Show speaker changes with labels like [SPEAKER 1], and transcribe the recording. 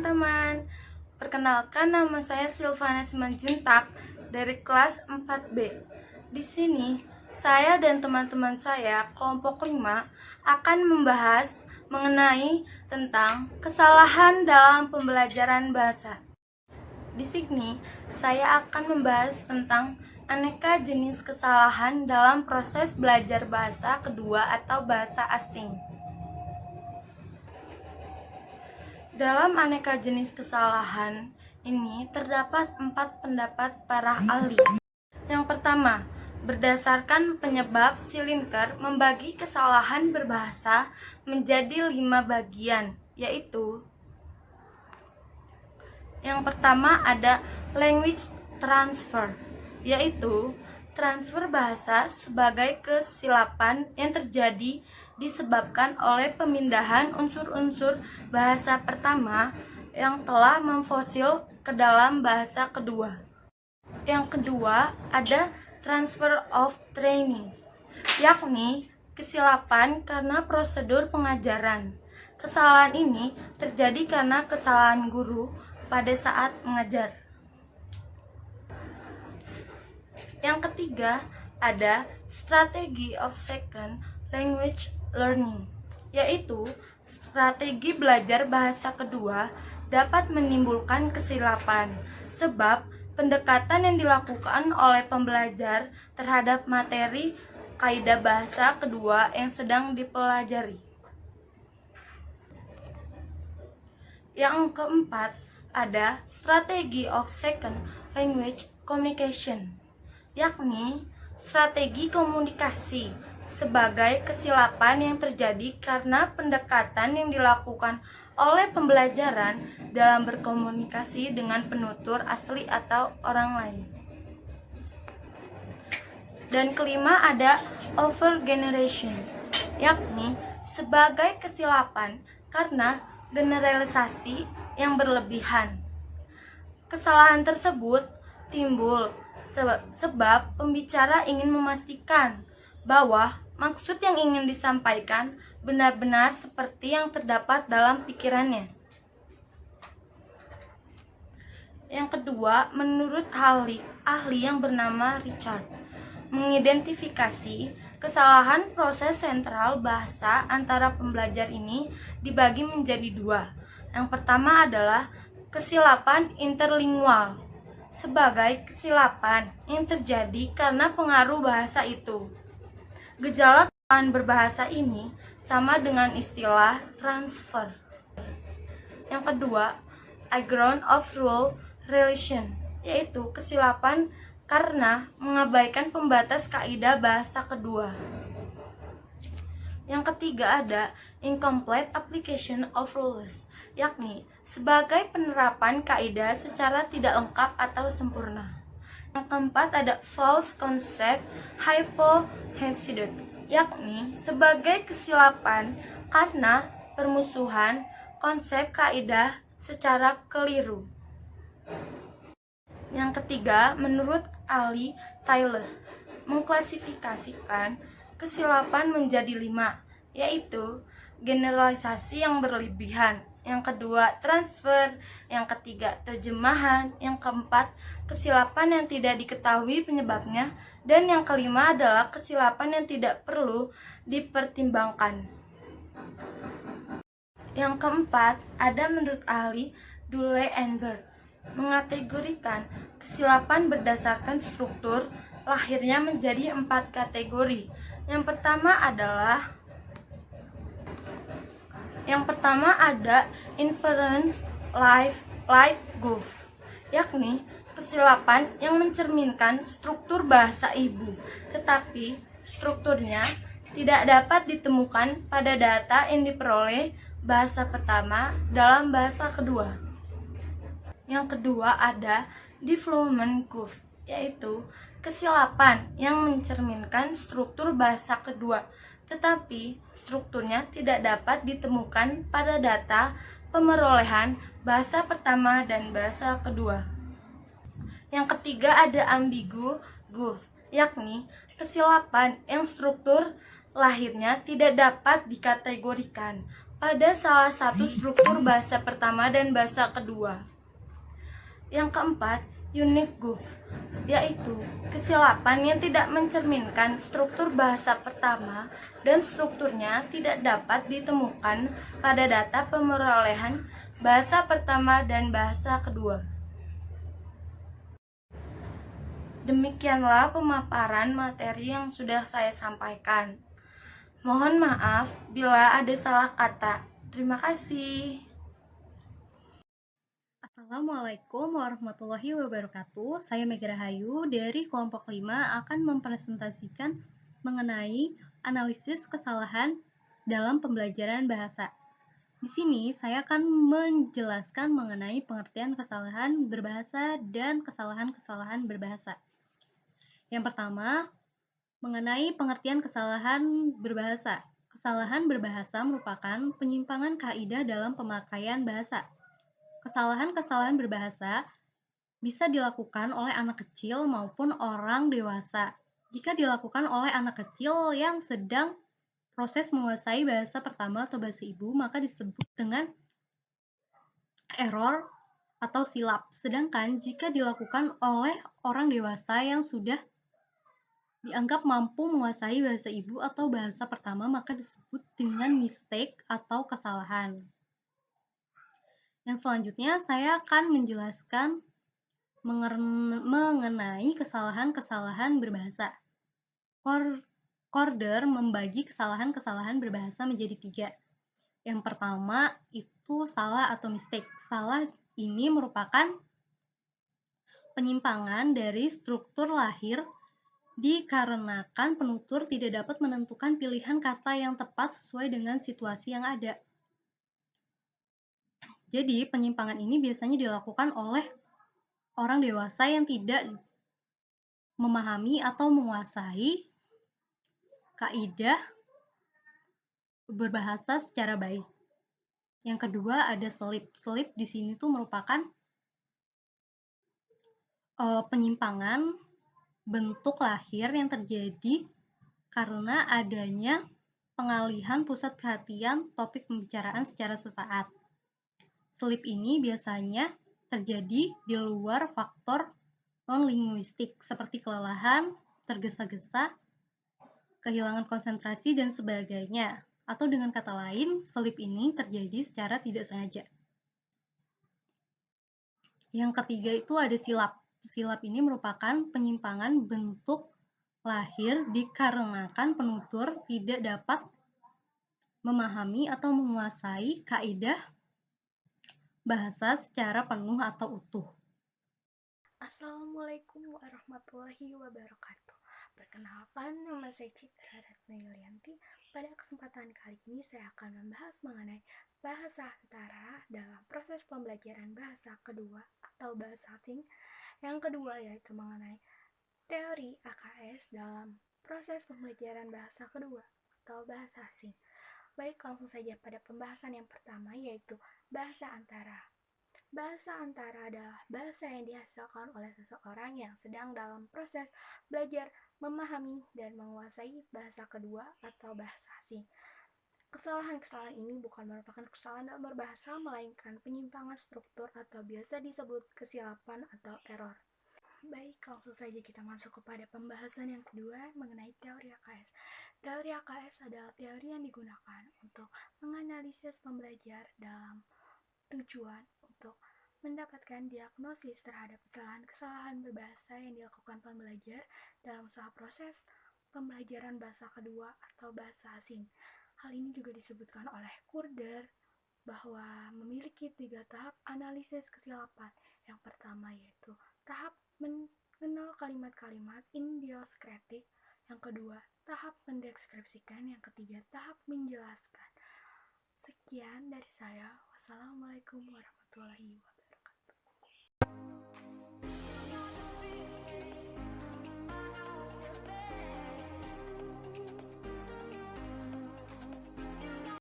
[SPEAKER 1] teman-teman. Perkenalkan, nama saya Silvana Simanjuntak dari kelas 4B. Di sini, saya dan teman-teman saya, kelompok 5, akan membahas mengenai tentang kesalahan dalam pembelajaran bahasa. Di sini, saya akan membahas tentang aneka jenis kesalahan dalam proses belajar bahasa kedua atau bahasa asing. Dalam aneka jenis kesalahan ini terdapat 4 pendapat para ahli. Yang pertama, berdasarkan penyebab si linker membagi kesalahan berbahasa menjadi 5 bagian, yaitu yang pertama ada language transfer, yaitu transfer bahasa sebagai kesilapan yang terjadi disebabkan oleh pemindahan unsur-unsur bahasa pertama yang telah memfosil ke dalam bahasa kedua. Yang kedua ada transfer of training, yakni kesilapan karena prosedur pengajaran. Kesalahan ini terjadi karena kesalahan guru pada saat mengajar. Yang ketiga ada strategy of second language learning, yaitu strategi belajar bahasa kedua dapat menimbulkan kesilapan sebab pendekatan yang dilakukan oleh pembelajar terhadap materi kaidah bahasa kedua yang sedang dipelajari. Yang keempat ada strategi of second language communication, yakni strategi komunikasi sebagai kesilapan yang terjadi karena pendekatan yang dilakukan oleh pembelajaran dalam berkomunikasi dengan penutur asli atau orang lain. Dan kelima ada overgeneration, yakni sebagai kesilapan karena generalisasi yang berlebihan. Kesalahan tersebut timbul sebab pembicara ingin memastikan bahwa maksud yang ingin disampaikan benar-benar seperti yang terdapat dalam pikirannya. Yang kedua, menurut ahli yang bernama Richard, mengidentifikasi kesalahan proses sentral bahasa antara pembelajar ini dibagi menjadi 2. Yang pertama adalah kesilapan interlingual, sebagai kesilapan yang terjadi karena pengaruh bahasa itu. Gejala kesalahan berbahasa ini sama dengan istilah transfer. Yang kedua, ground of rule relation, yaitu kesilapan karena mengabaikan pembatas kaidah bahasa kedua. Yang ketiga ada incomplete application of rules, yakni sebagai penerapan kaidah secara tidak lengkap atau sempurna. Yang keempat ada false concept hypothesis, yakni sebagai kesilapan karena permusuhan konsep kaidah secara keliru. Yang ketiga, menurut ahli Taylor, mengklasifikasikan kesilapan menjadi 5, yaitu generalisasi yang berlebihan, yang kedua transfer, yang ketiga terjemahan, yang keempat kesilapan yang tidak diketahui penyebabnya, dan yang kelima adalah kesilapan yang tidak perlu dipertimbangkan. Yang keempat ada menurut ahli Dule and Bird, mengategorikan kesilapan berdasarkan struktur lahirnya menjadi 4 kategori. Yang pertama ada inference like goof, yakni kesilapan yang mencerminkan struktur bahasa ibu, tetapi strukturnya tidak dapat ditemukan pada data yang diperoleh bahasa pertama dalam bahasa kedua. Yang kedua ada development goof, yaitu kesilapan yang mencerminkan struktur bahasa kedua, tetapi strukturnya tidak dapat ditemukan pada data pemerolehan bahasa pertama dan bahasa kedua. Yang ketiga ada ambigu goof, yakni kesilapan yang struktur lahirnya tidak dapat dikategorikan pada salah satu struktur bahasa pertama dan bahasa kedua. Yang keempat, unique goof, yaitu kesilapan yang tidak mencerminkan struktur bahasa pertama dan strukturnya tidak dapat ditemukan pada data pemerolehan bahasa pertama dan bahasa kedua. Demikianlah pemaparan materi yang sudah saya sampaikan. Mohon maaf bila ada salah kata. Terima kasih.
[SPEAKER 2] Assalamualaikum warahmatullahi wabarakatuh. Saya Mega Rahayu dari kelompok 5 akan mempresentasikan mengenai analisis kesalahan dalam pembelajaran bahasa. Di sini saya akan menjelaskan mengenai pengertian kesalahan berbahasa dan kesalahan-kesalahan berbahasa. Yang pertama, mengenai pengertian kesalahan berbahasa. Kesalahan berbahasa merupakan penyimpangan kaidah dalam pemakaian bahasa. Kesalahan-kesalahan berbahasa bisa dilakukan oleh anak kecil maupun orang dewasa. Jika dilakukan oleh anak kecil yang sedang proses menguasai bahasa pertama atau bahasa ibu, maka disebut dengan error atau silap. Sedangkan jika dilakukan oleh orang dewasa yang sudah dianggap mampu menguasai bahasa ibu atau bahasa pertama, maka disebut dengan mistake atau kesalahan. Yang selanjutnya saya akan menjelaskan mengenai kesalahan-kesalahan berbahasa. Corder membagi kesalahan-kesalahan berbahasa menjadi 3. Yang pertama itu salah atau mistake. Salah ini merupakan penyimpangan dari struktur lahir dikarenakan penutur tidak dapat menentukan pilihan kata yang tepat sesuai dengan situasi yang ada. Jadi, penyimpangan ini biasanya dilakukan oleh orang dewasa yang tidak memahami atau menguasai kaidah berbahasa secara baik. Yang kedua ada selip. Selip di sini tuh merupakan penyimpangan bentuk lahir yang terjadi karena adanya pengalihan pusat perhatian topik pembicaraan secara sesaat. Selip ini biasanya terjadi di luar faktor non-linguistik seperti kelelahan, tergesa-gesa, kehilangan konsentrasi, dan sebagainya. Atau dengan kata lain, selip ini terjadi secara tidak sengaja. Yang ketiga itu ada silap. Silap ini merupakan penyimpangan bentuk lahir dikarenakan penutur tidak dapat memahami atau menguasai kaidah bahasa secara penuh atau utuh.
[SPEAKER 3] Assalamualaikum warahmatullahi wabarakatuh. Perkenalkan, nama saya Citra Ratna Yulianti. Pada kesempatan kali ini saya akan membahas mengenai bahasa antara dalam proses pembelajaran bahasa kedua atau bahasa asing. Yang kedua yaitu mengenai teori AKS dalam proses pembelajaran bahasa kedua atau bahasa asing. Baik, langsung saja pada pembahasan yang pertama yaitu bahasa antara. Bahasa antara adalah bahasa yang dihasilkan oleh seseorang yang sedang dalam proses belajar, memahami, dan menguasai bahasa kedua atau bahasa asing. Kesalahan-kesalahan ini bukan merupakan kesalahan dalam berbahasa, melainkan penyimpangan struktur atau biasa disebut kesilapan atau error. Baik, langsung saja kita masuk kepada pembahasan yang kedua mengenai teori AKS. Teori AKS adalah teori yang digunakan untuk menganalisis pembelajar dalam tujuan untuk mendapatkan diagnosis terhadap kesalahan-kesalahan berbahasa yang dilakukan pembelajar dalam usaha proses pembelajaran bahasa kedua atau bahasa asing. Hal ini juga disebutkan oleh Corder bahwa memiliki 3 tahap analisis kesilapan. Yang pertama yaitu tahap mengenal kalimat-kalimat idioskretik, yang kedua tahap mendeskripsikan, yang ketiga tahap menjelaskan. Sekian dari saya. Wassalamualaikum warahmatullahi wabarakatuh.